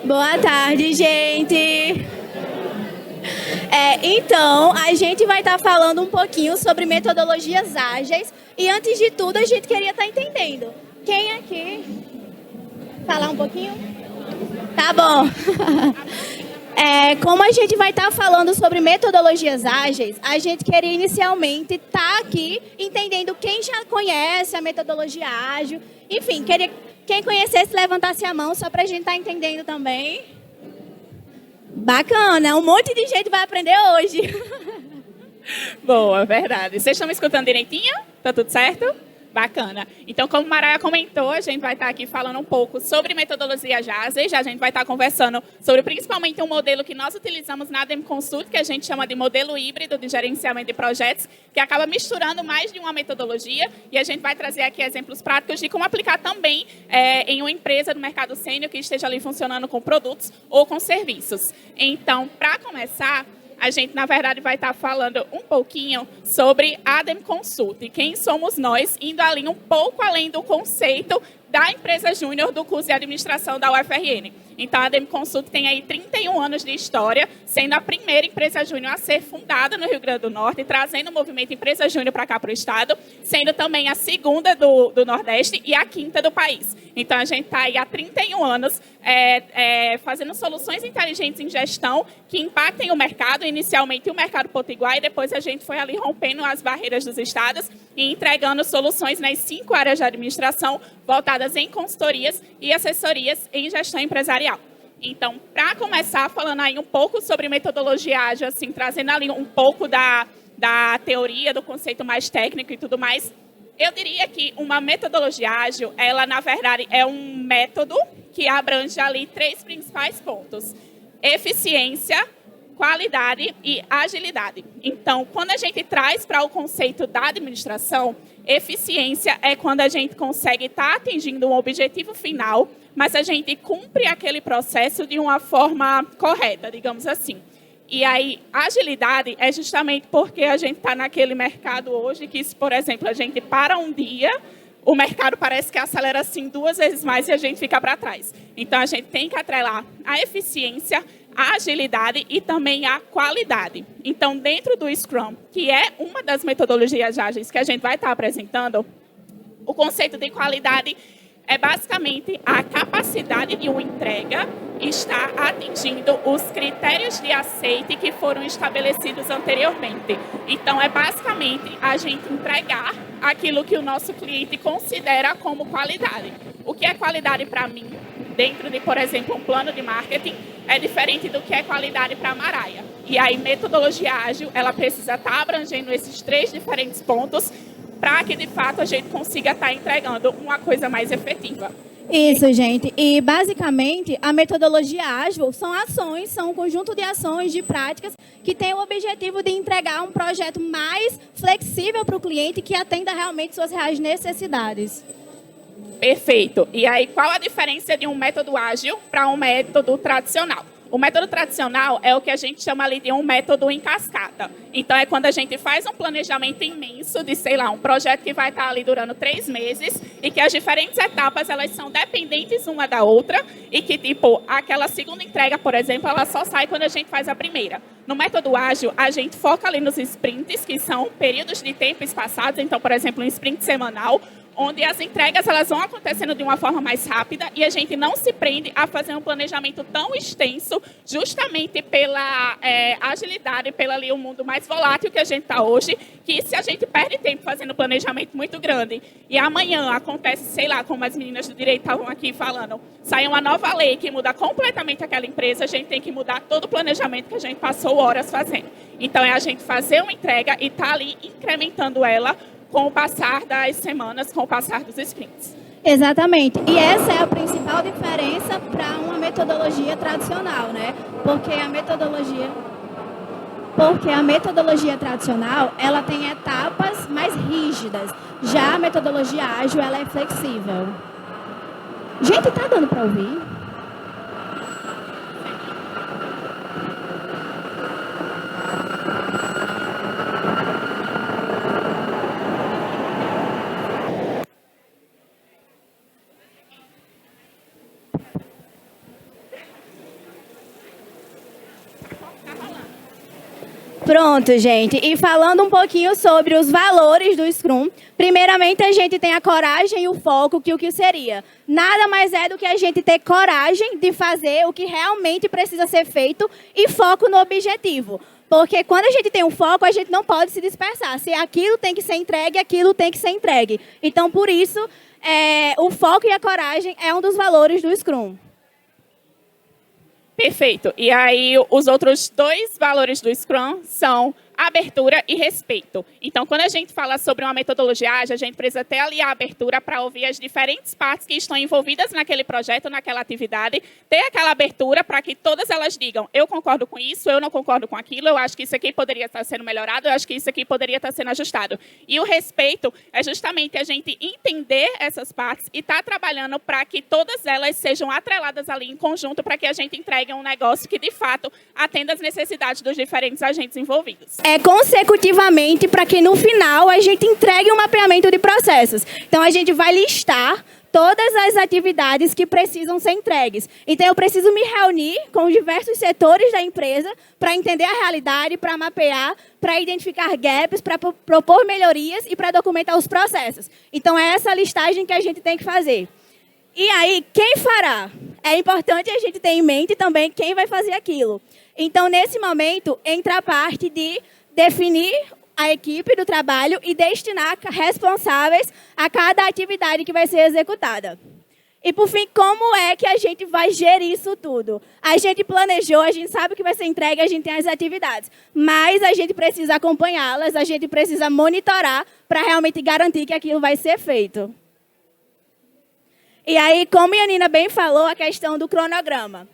Boa tarde, gente. Então, a gente vai estar falando um pouquinho sobre metodologias ágeis. E antes de tudo, a gente queria estar entendendo. Quem aqui? Falar um pouquinho? Tá bom. Como a gente vai estar falando sobre metodologias ágeis, a gente queria inicialmente estar aqui entendendo quem já conhece a metodologia ágil. Enfim, quem conhecesse levantasse a mão só para a gente estar entendendo também. Bacana, um monte de gente vai aprender hoje. Boa, verdade. Vocês estão me escutando direitinho? Tá tudo certo? Bacana. Então, como a Maraia comentou, a gente vai estar aqui falando um pouco sobre metodologia ágeis. A gente vai estar conversando sobre principalmente um modelo que nós utilizamos na ADEM Consult, que a gente chama de modelo híbrido de gerenciamento de projetos, que acaba misturando mais de uma metodologia. E a gente vai trazer aqui exemplos práticos de como aplicar também em uma empresa do mercado sênior que esteja ali funcionando com produtos ou com serviços. Então, para começar, a gente, na verdade, vai estar falando um pouquinho sobre a ADEM Consult. Quem somos nós, indo ali um pouco além do conceito da empresa júnior do curso de administração da UFRN. Então, a ADEM Consult tem aí 31 anos de história, sendo a primeira empresa júnior a ser fundada no Rio Grande do Norte, trazendo o movimento Empresa Júnior para cá para o estado, sendo também a segunda do Nordeste e a quinta do país. Então, a gente está aí há 31 anos fazendo soluções inteligentes em gestão que impactem o mercado, inicialmente o mercado potiguar, e depois a gente foi ali rompendo as barreiras dos estados e entregando soluções nas 5 áreas de administração voltadas em consultorias e assessorias em gestão empresarial. Então, para começar, falando aí um pouco sobre metodologia ágil, assim, trazendo ali um pouco da teoria, do conceito mais técnico e tudo mais, eu diria que uma metodologia ágil, ela, na verdade, é um método que abrange ali 3 principais pontos: eficiência, qualidade e agilidade. Então, quando a gente traz para o conceito da administração, eficiência é quando a gente consegue estar atingindo um objetivo final, mas a gente cumpre aquele processo de uma forma correta, digamos assim. E aí, agilidade é justamente porque a gente está naquele mercado hoje que, se, por exemplo, a gente para um dia, o mercado parece que acelera assim 2 vezes mais e a gente fica para trás. Então, a gente tem que atrelar a eficiência, a agilidade e também a qualidade. Então, dentro do Scrum, que é uma das metodologias ágeis que a gente vai estar apresentando, o conceito de qualidade é basicamente a capacidade de uma entrega estar atingindo os critérios de aceite que foram estabelecidos anteriormente. Então, é basicamente a gente entregar aquilo que o nosso cliente considera como qualidade. O que é qualidade para mim, dentro de, por exemplo, um plano de marketing, é diferente do que é qualidade para a Maraia. E aí, metodologia ágil, ela precisa estar abrangendo esses 3 diferentes pontos para que, de fato, a gente consiga estar entregando uma coisa mais efetiva. Isso, gente. E, basicamente, a metodologia ágil são um conjunto de ações, de práticas, que tem o objetivo de entregar um projeto mais flexível para o cliente, que atenda realmente suas reais necessidades. Perfeito. E aí, qual a diferença de um método ágil para um método tradicional? O método tradicional é o que a gente chama ali de um método em cascata. Então, é quando a gente faz um planejamento imenso de, sei lá, um projeto que vai estar ali durando 3 meses e que as diferentes etapas, elas são dependentes uma da outra e que, tipo, aquela segunda entrega, por exemplo, ela só sai quando a gente faz a primeira. No método ágil, a gente foca ali nos sprints, que são períodos de tempo espaçados. Então, por exemplo, um sprint semanal, onde as entregas elas vão acontecendo de uma forma mais rápida e a gente não se prende a fazer um planejamento tão extenso, justamente pela agilidade, pelo ali, um mundo mais volátil que a gente está hoje, que se a gente perde tempo fazendo um planejamento muito grande e amanhã acontece, sei lá, como as meninas do direito estavam aqui falando, sai uma nova lei que muda completamente aquela empresa, a gente tem que mudar todo o planejamento que a gente passou horas fazendo. Então, é a gente fazer uma entrega e estar ali incrementando ela com o passar das semanas, com o passar dos sprints. Exatamente. E essa é a principal diferença para uma metodologia tradicional, né? Porque a metodologia tradicional, ela tem etapas mais rígidas. Já a metodologia ágil, ela é flexível. Gente, tá dando para ouvir? Pronto, gente. E falando um pouquinho sobre os valores do Scrum, primeiramente a gente tem a coragem e o foco, que o que seria? Nada mais é do que a gente ter coragem de fazer o que realmente precisa ser feito e foco no objetivo. Porque quando a gente tem um foco, a gente não pode se dispersar. Se aquilo tem que ser entregue, aquilo tem que ser entregue. Então, por isso, o foco e a coragem é um dos valores do Scrum. Perfeito. E aí, os outros 2 valores do Scrum são abertura e respeito. Então, quando a gente fala sobre uma metodologia ágil, a gente precisa ter ali a abertura para ouvir as diferentes partes que estão envolvidas naquele projeto, naquela atividade, ter aquela abertura para que todas elas digam, eu concordo com isso, eu não concordo com aquilo, eu acho que isso aqui poderia estar sendo melhorado, eu acho que isso aqui poderia estar sendo ajustado. E o respeito é justamente a gente entender essas partes e estar trabalhando para que todas elas sejam atreladas ali em conjunto para que a gente entregue um negócio que, de fato, atenda às necessidades dos diferentes agentes envolvidos. Consecutivamente, para que no final a gente entregue um mapeamento de processos. Então, a gente vai listar todas as atividades que precisam ser entregues. Então, eu preciso me reunir com diversos setores da empresa para entender a realidade, para mapear, para identificar gaps, para propor melhorias e para documentar os processos. Então, é essa listagem que a gente tem que fazer. E aí, quem fará? É importante a gente ter em mente também quem vai fazer aquilo. Então, nesse momento, entra a parte de definir a equipe do trabalho e destinar responsáveis a cada atividade que vai ser executada. E, por fim, como é que a gente vai gerir isso tudo? A gente planejou, a gente sabe que vai ser entregue, a gente tem as atividades, mas a gente precisa acompanhá-las, a gente precisa monitorar para realmente garantir que aquilo vai ser feito. E aí, como a Janina bem falou, a questão do cronograma.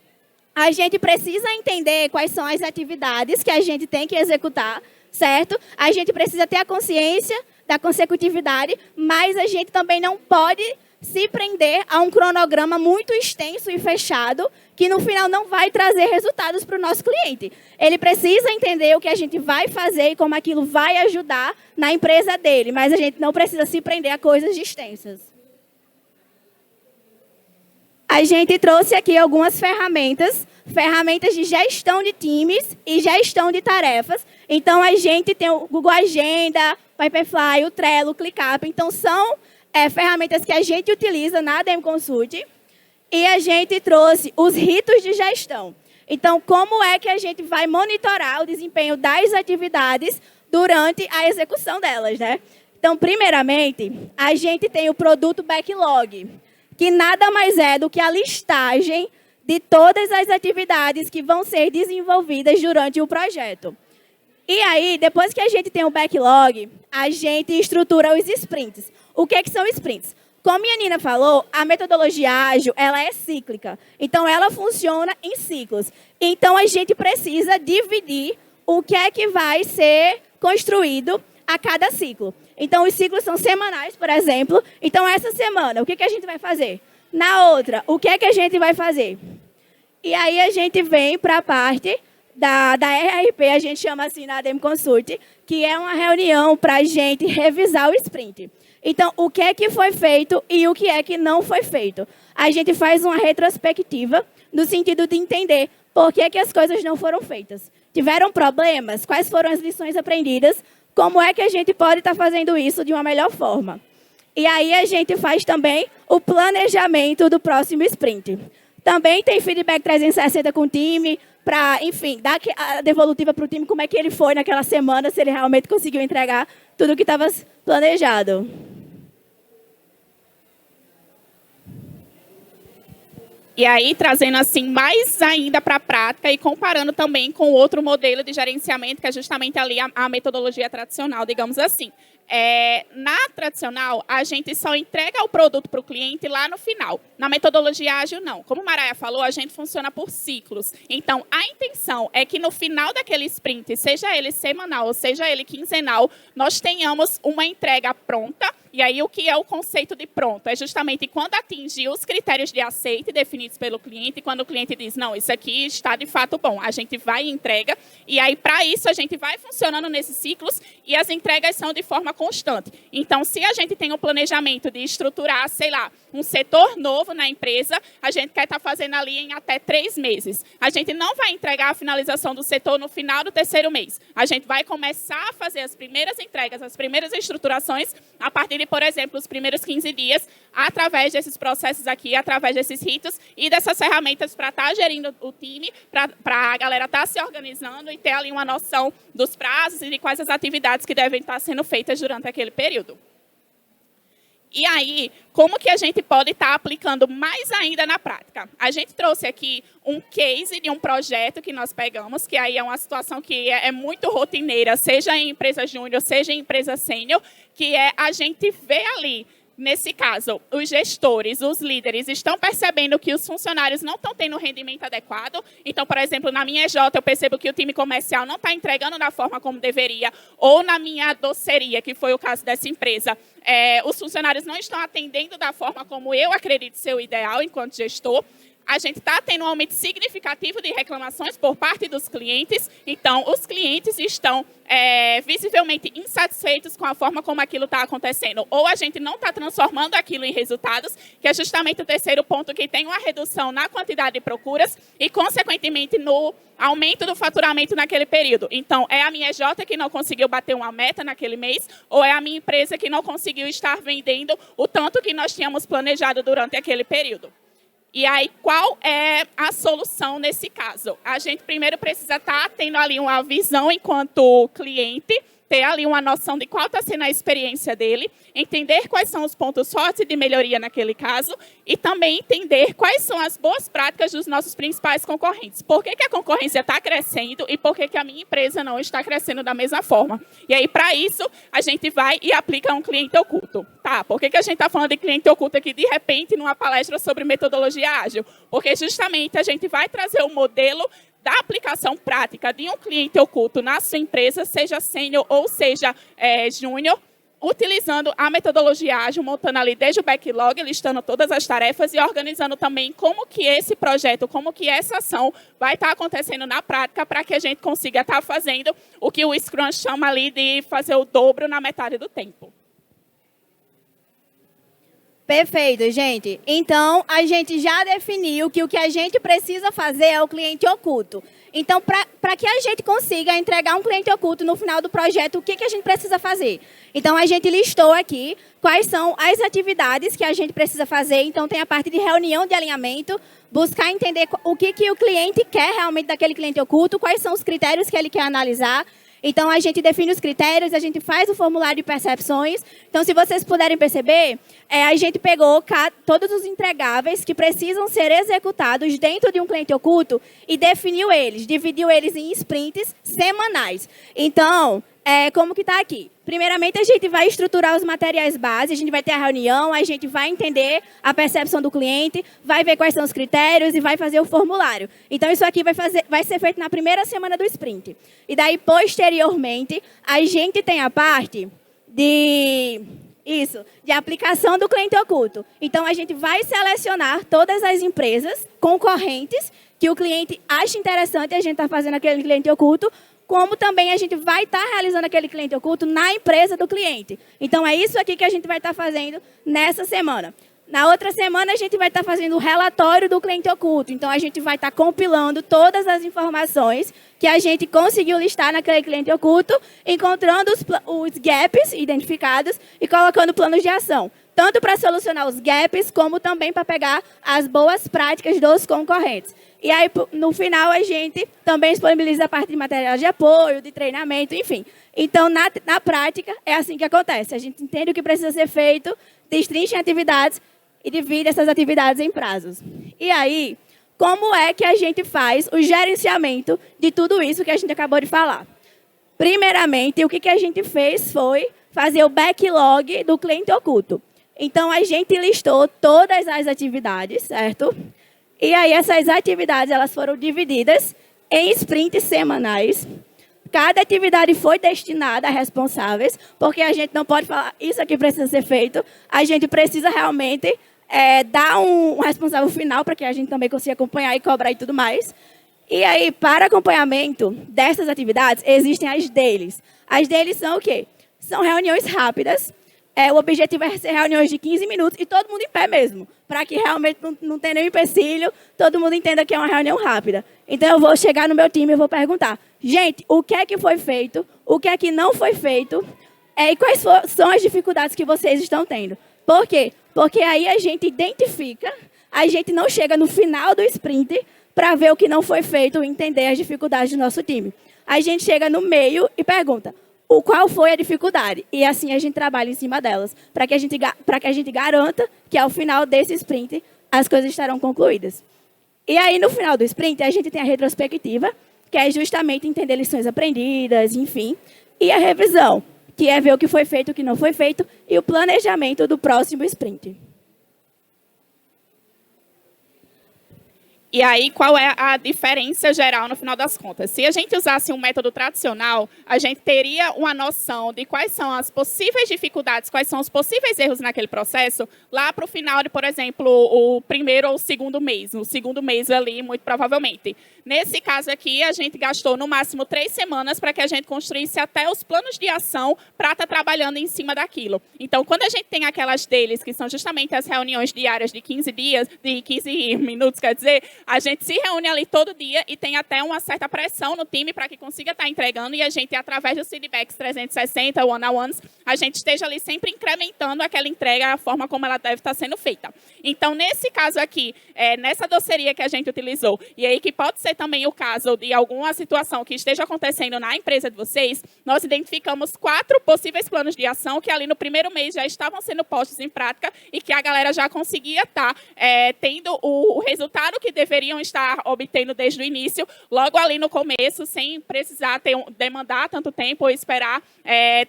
A gente precisa entender quais são as atividades que a gente tem que executar, certo? A gente precisa ter a consciência da consecutividade, mas a gente também não pode se prender a um cronograma muito extenso e fechado, que no final não vai trazer resultados para o nosso cliente. Ele precisa entender o que a gente vai fazer e como aquilo vai ajudar na empresa dele, mas a gente não precisa se prender a coisas extensas. A gente trouxe aqui algumas ferramentas de gestão de times e gestão de tarefas. Então, a gente tem o Google Agenda, o Paperfly, o Trello, o ClickUp. Então, são ferramentas que a gente utiliza na ADM Consult. E a gente trouxe os ritos de gestão. Então, como é que a gente vai monitorar o desempenho das atividades durante a execução delas, né? Então, primeiramente, a gente tem o produto backlog, que nada mais é do que a listagem de todas as atividades que vão ser desenvolvidas durante o projeto. E aí, depois que a gente tem o backlog, a gente estrutura os sprints. O que são sprints? Como a Janina falou, a metodologia ágil, ela é cíclica. Então, ela funciona em ciclos. Então, a gente precisa dividir o que é que vai ser construído a cada ciclo. Então, os ciclos são semanais, por exemplo. Então, essa semana, o que a gente vai fazer? Na outra, o que é que a gente vai fazer? E aí, a gente vem para a parte da RRP, a gente chama assim na ADM Consult, que é uma reunião para a gente revisar o sprint. Então, o que é que foi feito e o que é que não foi feito? A gente faz uma retrospectiva no sentido de entender por que as coisas não foram feitas. Tiveram problemas? Quais foram as lições aprendidas? Como é que a gente pode estar fazendo isso de uma melhor forma? E aí a gente faz também o planejamento do próximo sprint. Também tem feedback 360 com o time, para, enfim, dar a devolutiva para o time, como é que ele foi naquela semana, se ele realmente conseguiu entregar tudo o que estava planejado. E aí, trazendo assim mais ainda para a prática e comparando também com outro modelo de gerenciamento, que é justamente ali a metodologia tradicional, digamos assim. Na tradicional, a gente só entrega o produto para o cliente lá no final. Na metodologia ágil, não. Como a Maraia falou, a gente funciona por ciclos. Então, a intenção é que no final daquele sprint, seja ele semanal ou seja ele quinzenal, nós tenhamos uma entrega pronta E aí, o que é o conceito de pronto? É justamente quando atingir os critérios de aceite definidos pelo cliente, quando o cliente diz, não, isso aqui está de fato bom, a gente vai e entrega. E aí, para isso, a gente vai funcionando nesses ciclos e as entregas são de forma constante. Então, se a gente tem um planejamento de estruturar, sei lá, um setor novo na empresa, a gente quer estar fazendo ali em até 3 meses. A gente não vai entregar a finalização do setor no final do 3º mês. A gente vai começar a fazer as primeiras entregas, as primeiras estruturações, a partir de, por exemplo, os primeiros 15 dias, através desses processos aqui, através desses ritos e dessas ferramentas para estar gerindo o time, para a galera estar se organizando e ter ali uma noção dos prazos e de quais as atividades que devem estar sendo feitas durante aquele período. E aí, como que a gente pode estar aplicando mais ainda na prática? A gente trouxe aqui um case de um projeto que nós pegamos, que aí é uma situação que é muito rotineira, seja em empresa júnior, seja em empresa sênior, que é a gente ver ali, nesse caso, os gestores, os líderes, estão percebendo que os funcionários não estão tendo rendimento adequado. Então, por exemplo, na minha EJ, eu percebo que o time comercial não está entregando da forma como deveria, ou na minha doceria, que foi o caso dessa empresa, os funcionários não estão atendendo da forma como eu acredito ser o ideal enquanto gestor. A gente está tendo um aumento significativo de reclamações por parte dos clientes. Então, os clientes estão visivelmente insatisfeitos com a forma como aquilo está acontecendo. Ou a gente não está transformando aquilo em resultados, que é justamente o 3º ponto, que tem uma redução na quantidade de procuras e, consequentemente, no aumento do faturamento naquele período. Então, é a minha EJ que não conseguiu bater uma meta naquele mês, ou é a minha empresa que não conseguiu estar vendendo o tanto que nós tínhamos planejado durante aquele período. E aí, qual é a solução nesse caso? A gente primeiro precisa estar tendo ali uma visão enquanto cliente, ter ali uma noção de qual está sendo a experiência dele, entender quais são os pontos fortes de melhoria naquele caso e também entender quais são as boas práticas dos nossos principais concorrentes. Por que a concorrência está crescendo e por que a minha empresa não está crescendo da mesma forma? E aí, para isso, a gente vai e aplica um cliente oculto. Tá, por que a gente está falando de cliente oculto aqui, de repente, numa palestra sobre metodologia ágil? Porque justamente a gente vai trazer o modelo da aplicação prática de um cliente oculto na sua empresa, seja sênior ou seja júnior, utilizando a metodologia ágil, montando ali desde o backlog, listando todas as tarefas e organizando também como que esse projeto, como que essa ação vai estar acontecendo na prática para que a gente consiga estar fazendo o que o Scrum chama ali de fazer o dobro na metade do tempo. Perfeito, gente. Então, a gente já definiu que o que a gente precisa fazer é o cliente oculto. Então, para que a gente consiga entregar um cliente oculto no final do projeto, o que a gente precisa fazer? Então, a gente listou aqui quais são as atividades que a gente precisa fazer. Então, tem a parte de reunião de alinhamento, buscar entender o que o cliente quer realmente daquele cliente oculto, quais são os critérios que ele quer analisar. Então, a gente define os critérios, a gente faz o formulário de percepções. Então, se vocês puderem perceber, a gente pegou todos os entregáveis que precisam ser executados dentro de um cliente oculto e definiu eles, dividiu eles em sprints semanais. Então, como que está aqui? Primeiramente, a gente vai estruturar os materiais base, a gente vai ter a reunião, a gente vai entender a percepção do cliente, vai ver quais são os critérios e vai fazer o formulário. Então, isso aqui vai ser feito na primeira semana do sprint. E daí, posteriormente, a gente tem a parte de aplicação do cliente oculto. Então, a gente vai selecionar todas as empresas concorrentes que o cliente acha interessante a gente estar fazendo aquele cliente oculto, como também a gente vai estar realizando aquele cliente oculto na empresa do cliente. Então, é isso aqui que a gente vai estar fazendo nessa semana. Na outra semana, a gente vai estar fazendo o relatório do cliente oculto. Então, a gente vai estar compilando todas as informações que a gente conseguiu listar naquele cliente oculto, encontrando os gaps identificados e colocando planos de ação. Tanto para solucionar os gaps, como também para pegar as boas práticas dos concorrentes. E aí, no final, a gente também disponibiliza a parte de material de apoio, de treinamento, enfim. Então, na prática, é assim que acontece. A gente entende o que precisa ser feito, destrincha em atividades e divide essas atividades em prazos. E aí, como é que a gente faz o gerenciamento de tudo isso que a gente acabou de falar? Primeiramente, o que a gente fez foi fazer o backlog do cliente oculto. Então, a gente listou todas as atividades, certo? E aí, essas atividades elas foram divididas em sprints semanais Cada atividade foi destinada a responsáveis, porque a gente não pode falar, isso aqui precisa ser feito, a gente precisa realmente dar um responsável final para que a gente também consiga acompanhar e cobrar e tudo mais. E aí, para acompanhamento dessas atividades, existem as dailies. As dailies são o quê? São reuniões rápidas. O objetivo é ser reuniões de 15 minutos e todo mundo em pé mesmo, para que realmente não tenha nenhum empecilho, todo mundo entenda que é uma reunião rápida. Então, eu vou chegar no meu time e vou perguntar, gente, o que é que foi feito, o que é que não foi feito, e quais são as dificuldades que vocês estão tendo. Por quê? Porque aí a gente identifica, a gente não chega no final do sprint para ver o que não foi feito e entender as dificuldades do nosso time. A gente chega no meio e pergunta, qual foi a dificuldade? E assim a gente trabalha em cima delas, para que a gente garanta que ao final desse sprint as coisas estarão concluídas. E aí no final do sprint a gente tem a retrospectiva, que é justamente entender lições aprendidas, enfim, e a revisão, que é ver o que foi feito, o que não foi feito, e o planejamento do próximo sprint. E aí, qual é a diferença geral no final das contas? Se a gente usasse um método tradicional, a gente teria uma noção de quais são as possíveis dificuldades, quais são os possíveis erros naquele processo, lá para o final de, por exemplo, o primeiro ou o segundo mês. No segundo mês ali, muito provavelmente. Nesse caso aqui, a gente gastou no máximo 3 semanas para que a gente construísse até os planos de ação para estar trabalhando em cima daquilo. Então, quando a gente tem aquelas deles, que são justamente as reuniões diárias de 15 dias, de 15 minutos, quer dizer, a gente se reúne ali todo dia e tem até uma certa pressão no time para que consiga estar entregando e a gente, através dos feedbacks 360, one-on-ones, a gente esteja ali sempre incrementando aquela entrega, a forma como ela deve estar sendo feita. Então, nesse caso aqui, nessa doceria que a gente utilizou, e aí que pode ser também o caso de alguma situação que esteja acontecendo na empresa de vocês, nós identificamos 4 possíveis planos de ação que ali no primeiro mês já estavam sendo postos em prática e que a galera já conseguia estar tendo o resultado que deveriam estar obtendo desde o início, logo ali no começo, sem precisar demandar tanto tempo ou esperar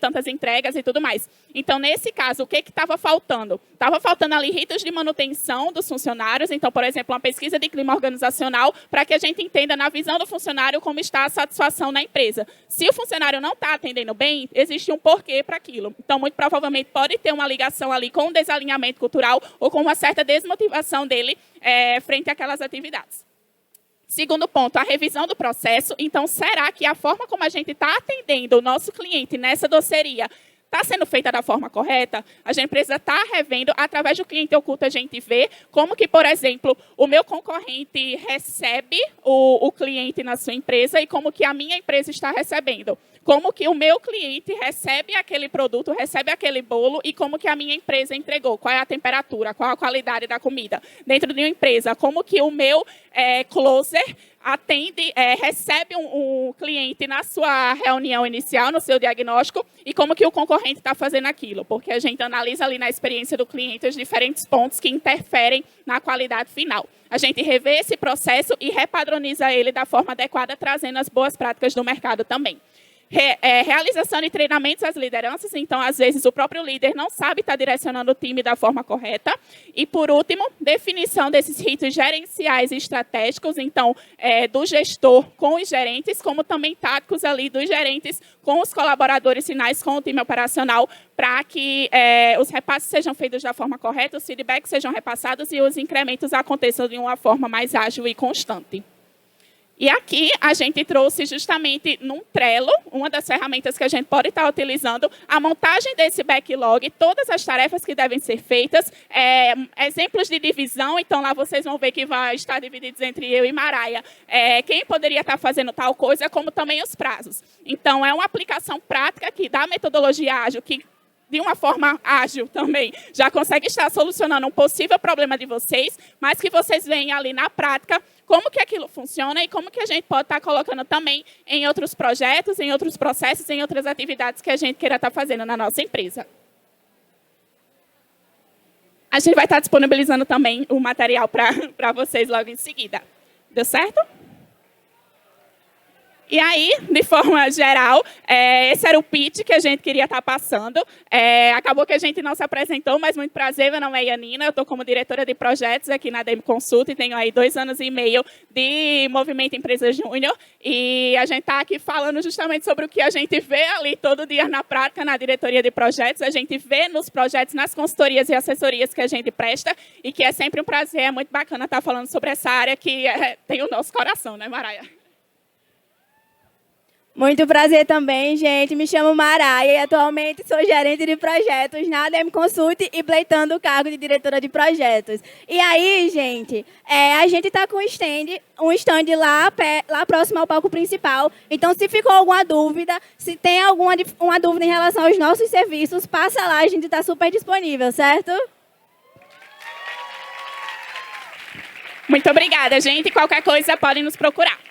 tantas entregas e tudo mais. Então, nesse caso, o que estava faltando? Estava faltando ali ritos de manutenção dos funcionários. Então, por exemplo, uma pesquisa de clima organizacional para que a gente entenda na visão do funcionário como está a satisfação na empresa. Se o funcionário não está atendendo bem, existe um porquê para aquilo. Então, muito provavelmente, pode ter uma ligação ali com um desalinhamento cultural ou com uma certa desmotivação dele frente àquelas atividades. Segundo ponto, a revisão do processo. Então, será que a forma como a gente está atendendo o nosso cliente nessa doceria está sendo feita da forma correta? A gente precisa estar revendo, através do cliente oculto, a gente vê como que, por exemplo, o meu concorrente recebe o cliente na sua empresa e como que a minha empresa está recebendo. Como que o meu cliente recebe aquele produto, recebe aquele bolo e como que a minha empresa entregou. Qual é a temperatura, qual a qualidade da comida. Dentro de uma empresa, como que o meu closer recebe um cliente na sua reunião inicial, no seu diagnóstico, e como que o concorrente está fazendo aquilo. Porque a gente analisa ali na experiência do cliente os diferentes pontos que interferem na qualidade final. A gente revê esse processo e repadroniza ele da forma adequada, trazendo as boas práticas do mercado também. Realização de treinamentos às lideranças. Então, às vezes, o próprio líder não sabe estar direcionando o time da forma correta. E, por último, definição desses ritos gerenciais e estratégicos, então, do gestor com os gerentes, como também táticos ali dos gerentes com os colaboradores finais, com o time operacional, para que os repasses sejam feitos da forma correta, os feedbacks sejam repassados e os incrementos aconteçam de uma forma mais ágil e constante. E aqui a gente trouxe justamente num Trello, uma das ferramentas que a gente pode estar utilizando, a montagem desse backlog, todas as tarefas que devem ser feitas, exemplos de divisão. Então, lá vocês vão ver que vai estar divididos entre eu e Maraia. Quem poderia estar fazendo tal coisa, como também os prazos. Então, é uma aplicação prática aqui da metodologia ágil, que de uma forma ágil também, já consegue estar solucionando um possível problema de vocês, mas que vocês veem ali na prática como que aquilo funciona e como que a gente pode estar colocando também em outros projetos, em outros processos, em outras atividades que a gente queira estar fazendo na nossa empresa. A gente vai estar disponibilizando também o material para vocês logo em seguida. Deu certo? E aí, de forma geral, esse era o pitch que a gente queria estar passando. Acabou que a gente não se apresentou, mas muito prazer, meu nome é Yanina, eu estou como diretora de projetos aqui na ADM Consult e tenho aí 2 anos e meio de Movimento Empresa Júnior. E a gente está aqui falando justamente sobre o que a gente vê ali todo dia na prática, na diretoria de projetos, a gente vê nos projetos, nas consultorias e assessorias que a gente presta e que é sempre um prazer, é muito bacana estar falando sobre essa área que tem o nosso coração, né, Maraia? Muito prazer também, gente. Me chamo Maraia e atualmente sou gerente de projetos na ADM Consult e pleitando o cargo de diretora de projetos. E aí, gente, a gente está com um stand lá próximo ao palco principal. Então, se ficou alguma dúvida, se tem uma dúvida em relação aos nossos serviços, passa lá, a gente está super disponível, certo? Muito obrigada, gente. Qualquer coisa, podem nos procurar.